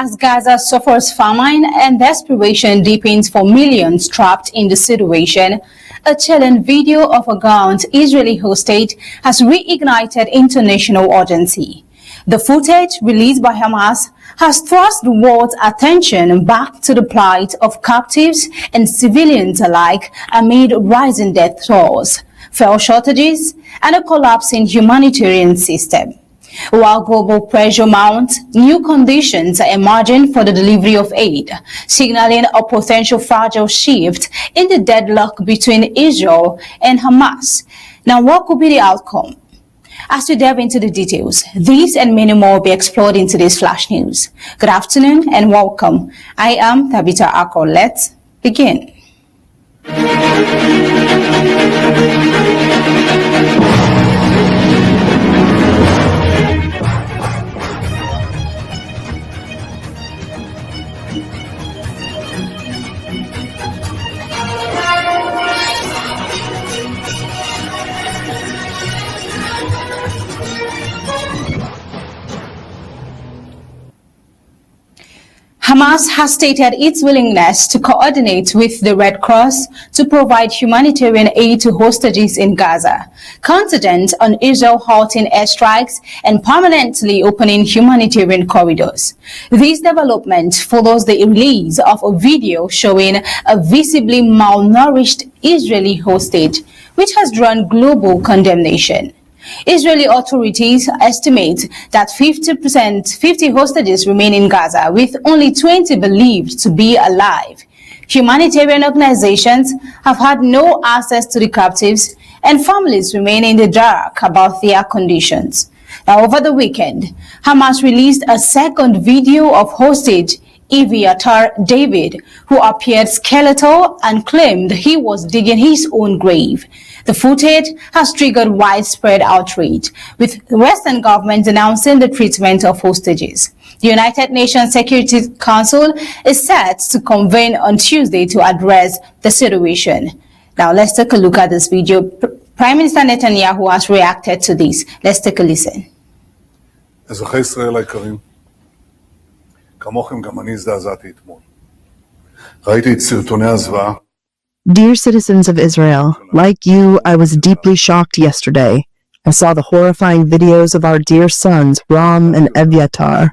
as Gaza suffers famine and desperation deepens for millions trapped in the situation. A chilling video of a gaunt Israeli hostage has reignited international urgency. The footage released by Hamas has thrust the world's attention back to the plight of captives and civilians alike amid rising death tolls, fuel shortages, and a collapsing humanitarian system. While global pressure mounts, new conditions are emerging for the delivery of aid, signaling a potential fragile shift in the deadlock between Israel and Hamas. Now, what could be the outcome? As we delve into the details, these and many more will be explored in today's Flash News. Good afternoon and welcome. I am Tabitha Akol. Let's begin. Hamas has stated its willingness to coordinate with the Red Cross to provide humanitarian aid to hostages in Gaza, contingent on Israel halting airstrikes and permanently opening humanitarian corridors. This development follows the release of a video showing a visibly malnourished Israeli hostage, which has drawn global condemnation. Israeli authorities estimate that 50 hostages remain in Gaza, with only 20 believed to be alive. Humanitarian organizations have had no access to the captives, and families remain in the dark about their conditions. Now, over the weekend, Hamas released a second video of hostage Evacuations David, who appeared skeletal and claimed he was digging his own grave. The footage has triggered widespread outrage, with Western governments announcing the treatment of hostages. The United Nations Security Council is set to convene on Tuesday to address the situation. Now, let's take a look at this video. Prime Minister Netanyahu has reacted to this. Let's take a listen. אזרחי ישראל היקרים, כמוכם גם אני הזדעזעתי אתמול. ראיתי את סרטוני הזוועה. Dear citizens of Israel, like you, I was deeply shocked yesterday. I saw the horrifying videos of our dear sons, Ram and Evacuations.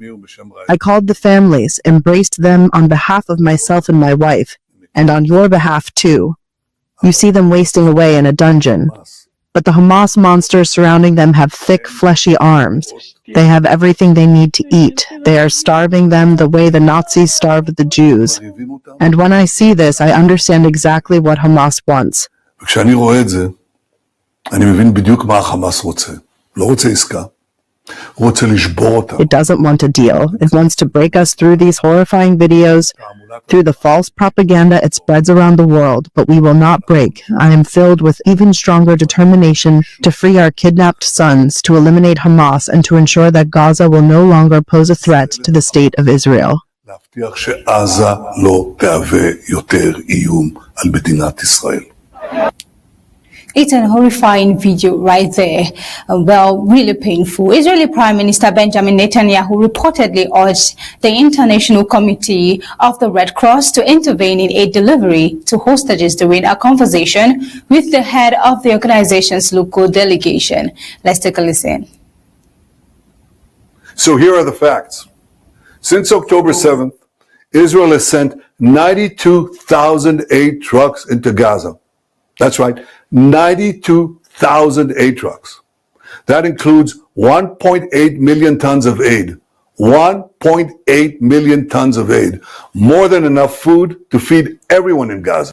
I called the families, embraced them on behalf of myself and my wife, and on your behalf too. You see them wasting away in a dungeon. But the Hamas monsters surrounding them have thick, fleshy arms. They have everything they need to eat. They are starving them the way the Nazis starved the Jews. And when I see this, I understand exactly what Hamas wants. וכשאני רואה את זה, אני מבין בדיוק מה החמאס רוצה. לא רוצה עסקה. הוא רוצה לשבור אותה. It doesn't want a deal. It wants to break us through these horrifying videos, through the false propaganda it spreads around the world, but we will not break. I am filled with even stronger determination to free our kidnapped sons, to eliminate Hamas, and to ensure that Gaza will no longer pose a threat to the state of Israel. להבטיח שעזה לא תהווה יותר איום על מדינת ישראל. It's a horrifying video right there. Really painful. Israeli Prime Minister Benjamin Netanyahu reportedly urged the International Committee of the Red Cross to intervene in aid delivery to hostages during a conversation with the head of the organization's local delegation. Let's take a listen. So here are the facts. Since October 7th, Israel has sent 92,000 aid trucks into Gaza. That's right, 92,000 aid trucks. That includes 1.8 million tons of aid. 1.8 million tons of aid. More than enough food to feed everyone in Gaza.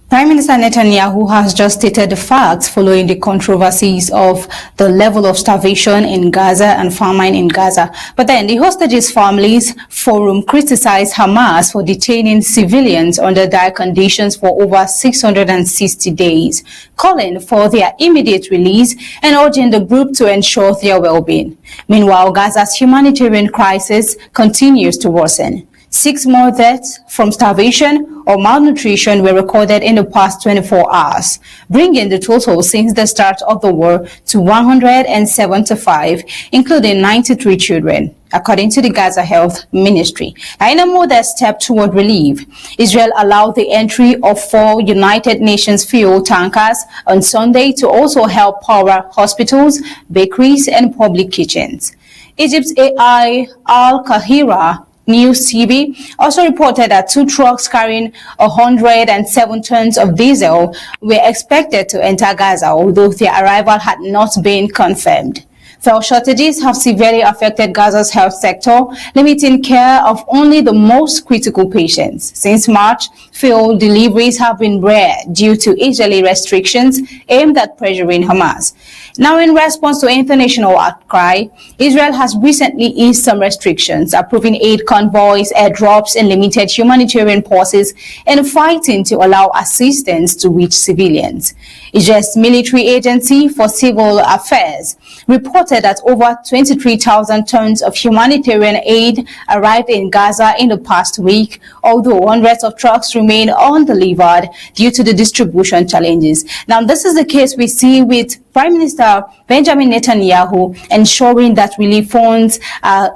Prime Minister Netanyahu has just stated the facts following the controversies of the level of starvation in Gaza and famine in Gaza. But then the hostages' families forum criticized Hamas for detaining civilians under dire conditions for over 660 days, calling for their immediate release and urging the group to ensure their well-being. Meanwhile, Gaza's humanitarian crisis continues to worsen. 6 more deaths from starvation or malnutrition were recorded in the past 24 hours, bringing the total since the start of the war to 175, including 93 children, according to the Gaza Health Ministry. Now, in a modest step toward relief, Israel allowed the entry of 4 United Nations fuel tankers on Sunday to also help power hospitals, bakeries, and public kitchens. Egypt's Al Kahira News TV also reported that 2 trucks carrying 107 tons of diesel were expected to enter Gaza, although their arrival had not been confirmed. Fuel shortages have severely affected Gaza's health sector, limiting care of only the most critical patients. Since March, fuel deliveries have been rare due to Israeli restrictions aimed at pressuring Hamas. Now, in response to international outcry, Israel has recently eased some restrictions, approving aid convoys, airdrops, and limited humanitarian pauses, and fighting to allow assistance to reach civilians. Israel's military agency for civil affairs reported that over 23,000 tons of humanitarian aid arrived in Gaza in the past week, although hundreds of trucks remain undelivered due to the distribution challenges. Now, this is the case we see with Prime Minister Benjamin Netanyahu ensuring that relief funds are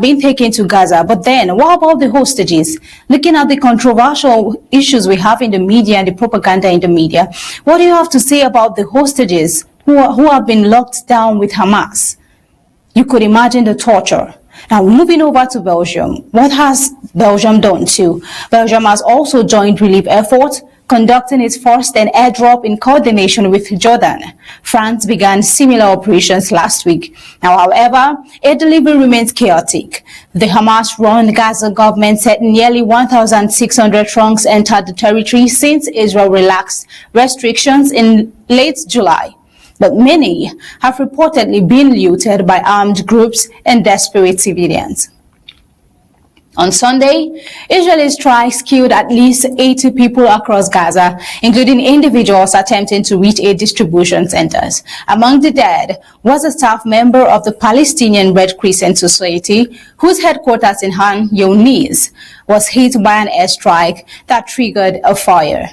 being taken to Gaza. But then, what about the hostages? Looking at the controversial issues we have in the media and the propaganda in the media, what do you have to say about the hostages who have been locked down with Hamas? You could imagine the torture. Now, moving over to Belgium, what has Belgium done too? Belgium has also joined relief efforts, conducting its first airdrop in coordination with Jordan. France began similar operations last week. Now, however, aid delivery remains chaotic. The Hamas-run Gaza government said nearly 1,600 trunks entered the territory since Israel relaxed restrictions in late July. But many have reportedly been looted by armed groups and desperate civilians. On Sunday, Israeli strikes killed at least 80 people across Gaza, including individuals attempting to reach aid distribution centers. Among the dead was a staff member of the Palestinian Red Crescent Society, whose headquarters in Han Younis was hit by an airstrike that triggered a fire.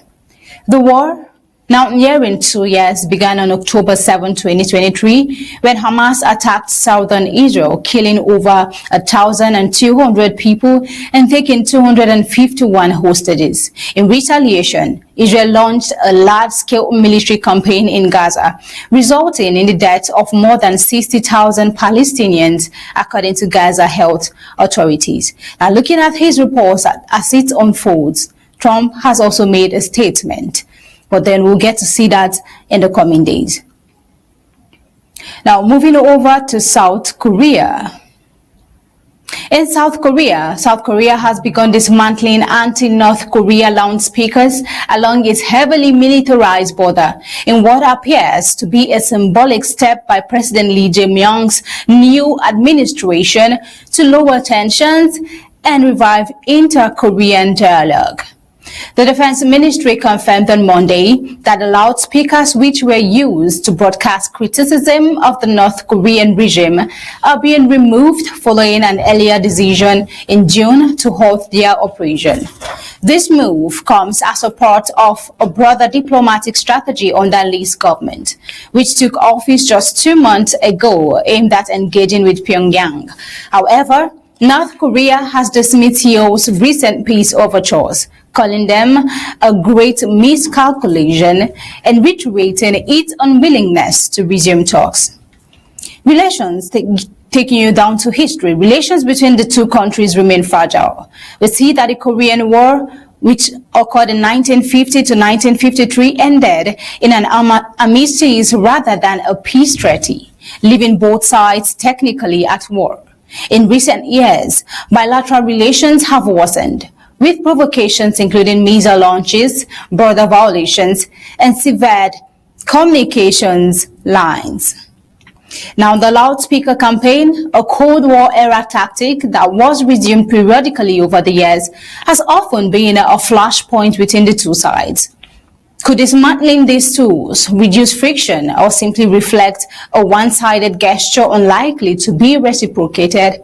The war, now nearing 2 years, began on October 7, 2023, when Hamas attacked southern Israel, killing over 1,200 people and taking 251 hostages. In retaliation, Israel launched a large-scale military campaign in Gaza, resulting in the death of more than 60,000 Palestinians, according to Gaza health authorities. Now, looking at his reports as it unfolds, Trump has also made a statement. But then we'll get to see that in the coming days. Now, moving over to South Korea. In South Korea has begun dismantling anti-North Korea loudspeakers along its heavily militarized border in what appears to be a symbolic step by President Lee Jae-myung's new administration to lower tensions and revive inter-Korean dialogue. The Defense Ministry confirmed on Monday that the loudspeakers which were used to broadcast criticism of the North Korean regime are being removed following an earlier decision in June to halt their operation. This move comes as a part of a broader diplomatic strategy under Lee's government, which took office just 2 months ago aimed at engaging with Pyongyang. However, North Korea has dismissed Seoul's recent peace overtures, calling them a great miscalculation and reiterating its unwillingness to resume talks. Taking you down to history, relations between the two countries remain fragile. We see that the Korean War, which occurred in 1950 to 1953, ended in an armistice rather than a peace treaty, leaving both sides technically at war. In recent years, bilateral relations have worsened, with provocations including missile launches, border violations, and severed communications lines. Now, the loudspeaker campaign, a Cold War era tactic that was resumed periodically over the years, has often been a flashpoint between the two sides. Could dismantling these tools reduce friction or simply reflect a one-sided gesture unlikely to be reciprocated?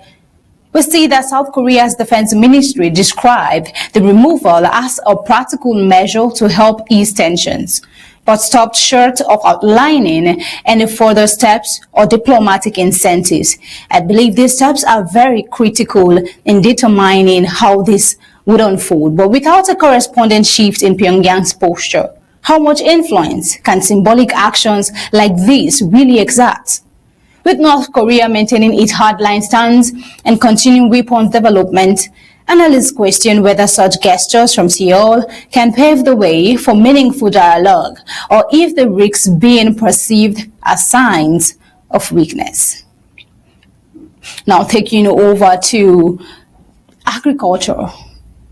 We see that South Korea's defense ministry described the removal as a practical measure to help ease tensions, but stopped short of outlining any further steps or diplomatic incentives. I believe these steps are very critical in determining how this would unfold, but without a corresponding shift in Pyongyang's posture, how much influence can symbolic actions like these really exert? With North Korea maintaining its hardline stance and continuing weapons development, analysts question whether such gestures from Seoul can pave the way for meaningful dialogue, or if they risk being perceived as signs of weakness. Now taking over to agriculture.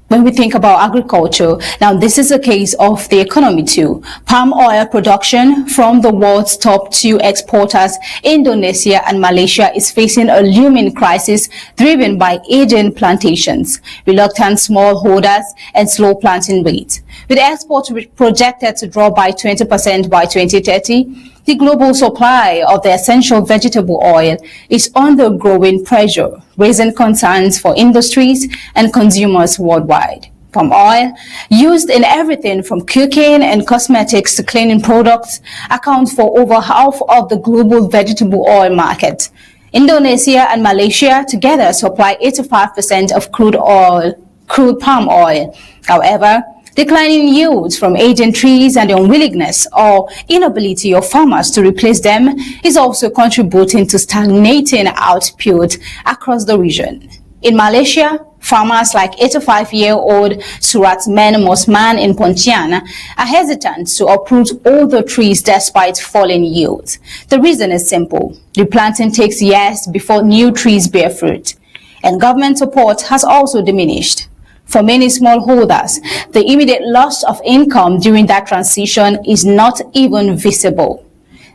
When we think about agriculture, now this is a case of the economy too. Palm oil production from the world's top two exporters, Indonesia and Malaysia, is facing a looming crisis driven by aging plantations, reluctant smallholders, and slow planting rates. With exports projected to drop by 20% by 2030, the global supply of the essential vegetable oil is under growing pressure, raising concerns for industries and consumers worldwide. Palm oil, used in everything from cooking and cosmetics to cleaning products, accounts for over half of the global vegetable oil market. Indonesia and Malaysia together supply 85% of crude palm oil. However, declining yields from aging trees and the unwillingness or inability of farmers to replace them is also contributing to stagnating output across the region. In Malaysia, farmers like 85-year-old Suratman Mosman in Pontian are hesitant to uproot all the trees despite falling yields. The reason is simple. Replanting takes years before new trees bear fruit, and government support has also diminished. For many smallholders, the immediate loss of income during that transition is not even visible.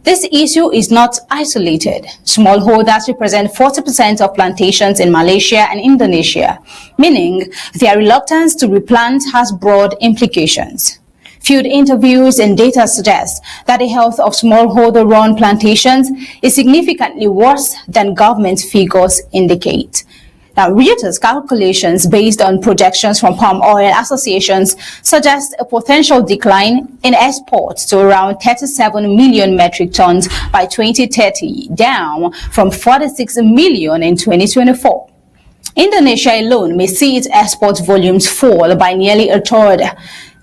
This issue is not isolated. Smallholders represent 40% of plantations in Malaysia and Indonesia, meaning their reluctance to replant has broad implications. Field interviews and data suggest that the health of smallholder-run plantations is significantly worse than government figures indicate. Now, Reuters calculations based on projections from palm oil associations suggest a potential decline in exports to around 37 million metric tons by 2030, down from 46 million in 2024. Indonesia alone may see its export volumes fall by nearly a third,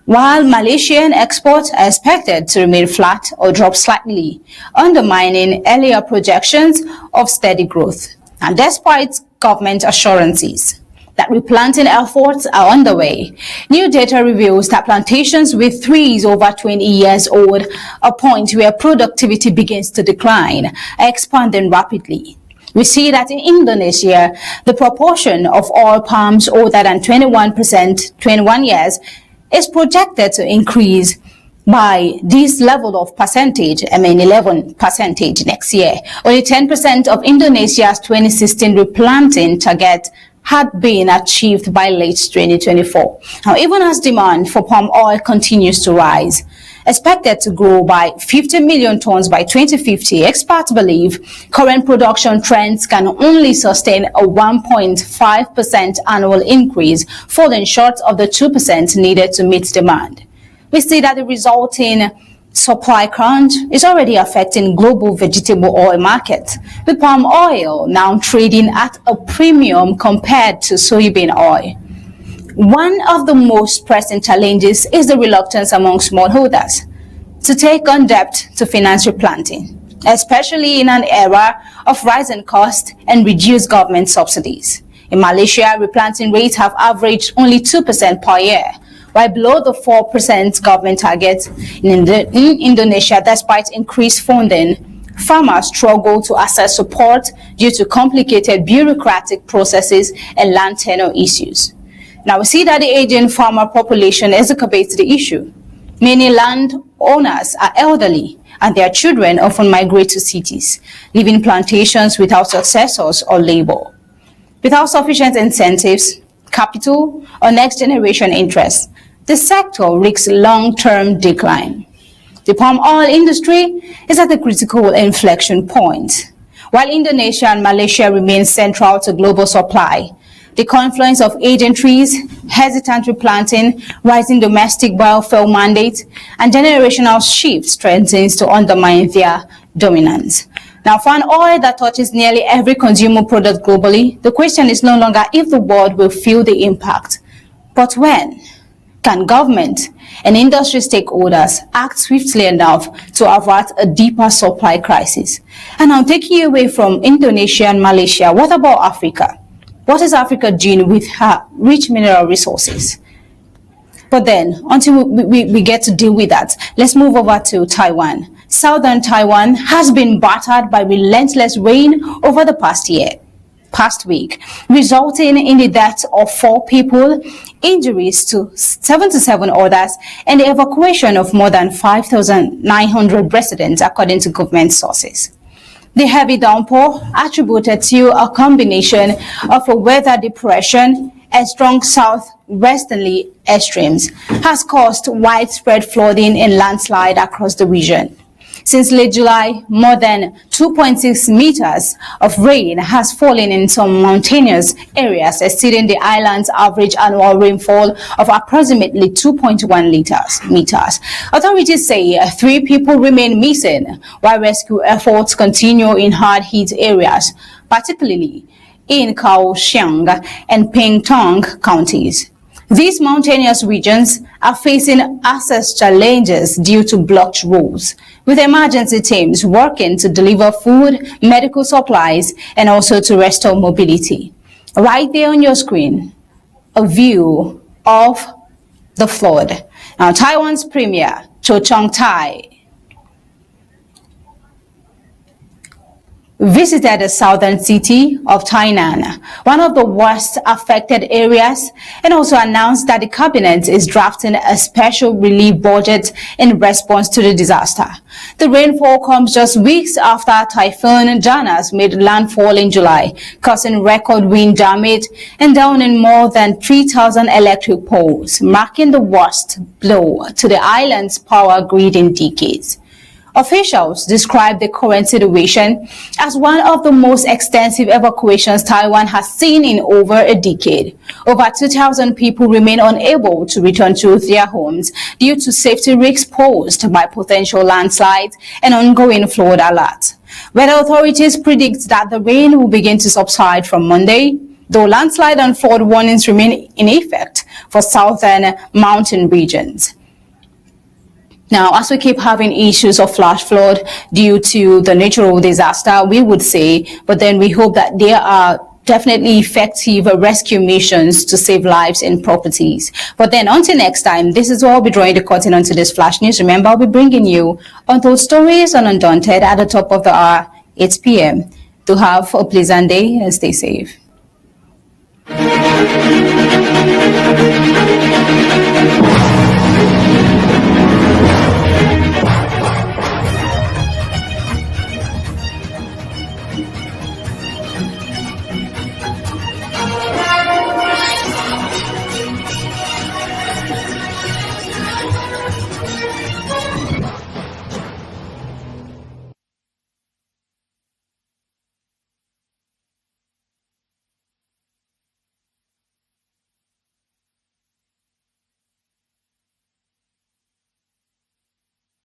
while Malaysian exports are expected to remain flat or drop slightly, undermining earlier projections of steady growth. And despite government assurances that replanting efforts are underway, new data reveals that plantations with trees over 20 years old, a point where productivity begins to decline, are expanding rapidly. We see that in Indonesia, the proportion of all palms older than 21 years is projected to increase by this level of percentage, 11% next year. Only 10% of Indonesia's 2016 replanting target had been achieved by late 2024. Now, even as demand for palm oil continues to rise, expected to grow by 50 million tons by 2050, experts believe current production trends can only sustain a 1.5% annual increase, falling short of the 2% needed to meet demand. We see that the resulting supply crunch is already affecting global vegetable oil markets, with palm oil now trading at a premium compared to soybean oil. One of the most pressing challenges is the reluctance among smallholders to take on debt to finance replanting, especially in an era of rising costs and reduced government subsidies. In Malaysia, replanting rates have averaged only 2% per year, while below the 4% government target. In Indonesia, despite increased funding, farmers struggle to access support due to complicated bureaucratic processes and land tenure issues. Now, we see that the aging farmer population exacerbates the issue. Many landowners are elderly, and their children often migrate to cities, leaving plantations without successors or labor. Without sufficient incentives, capital, or next-generation interest, the sector risks long-term decline. The palm oil industry is at a critical inflection point. while Indonesia and Malaysia remain central to global supply. The confluence of aging trees, hesitant replanting, rising domestic biofuel mandate, and generational shift strengthens to undermine their dominance. Now, for an oil that touches nearly every consumer product globally, the question is no longer if the world will feel the impact, but when. Can government and industry stakeholders act swiftly enough to avert a deeper supply crisis? And now, taking you away from Indonesia and Malaysia, what about Africa? What is Africa doing with her rich mineral resources? But then, until we get to deal with that, let's move over to Taiwan. Southern Taiwan has been battered by relentless rain over the past week, resulting in the deaths of 4 people, injuries to 77 others, and the evacuation of more than 5,900 residents, according to government sources. The heavy downpour, attributed to a combination of a weather depression and strong southwesterly extremes, has caused widespread flooding and landslide across the region. Since late July, more than 2.6 meters of rain has fallen in some mountainous areas, exceeding the island's average annual rainfall of approximately 2.1 meters. Authorities say 3 people remain missing, while rescue efforts continue in hard-hit areas, particularly in Kaohsiung and Pingtung counties. These mountainous regions are facing access challenges due to blocked roads, with emergency teams working to deliver food, medical supplies, and also to restore mobility. Right there on your screen, a view of the flood. Now, Taiwan's Premier, Cho Chong-tai, visited the southern city of Tainan, one of the worst affected areas, and also announced that the cabinet is drafting a special relief budget in response to the disaster. The rainfall comes just weeks after Typhoon Janas made landfall in July, causing record wind damage and downing more than 3,000 electric poles, marking the worst blow to the island's power grid in decades. Officials describe the current situation as one of the most extensive evacuations Taiwan has seen in over a decade. Over 2,000 people remain unable to return to their homes due to safety risks posed by potential landslides and ongoing flood alerts. Weather authorities predict that the rain will begin to subside from Monday, though landslide and flood warnings remain in effect for southern mountain regions. Now, as we keep having issues of flash flood due to the natural disaster, we would say, but then we hope that there are definitely effective rescue missions to save lives and properties. But then until next time, this is where I'll be drawing the curtain onto this flash news. Remember, I'll be bringing you Untold Stories on Undaunted at the top of the hour, 8 p.m. To have a pleasant day and stay safe.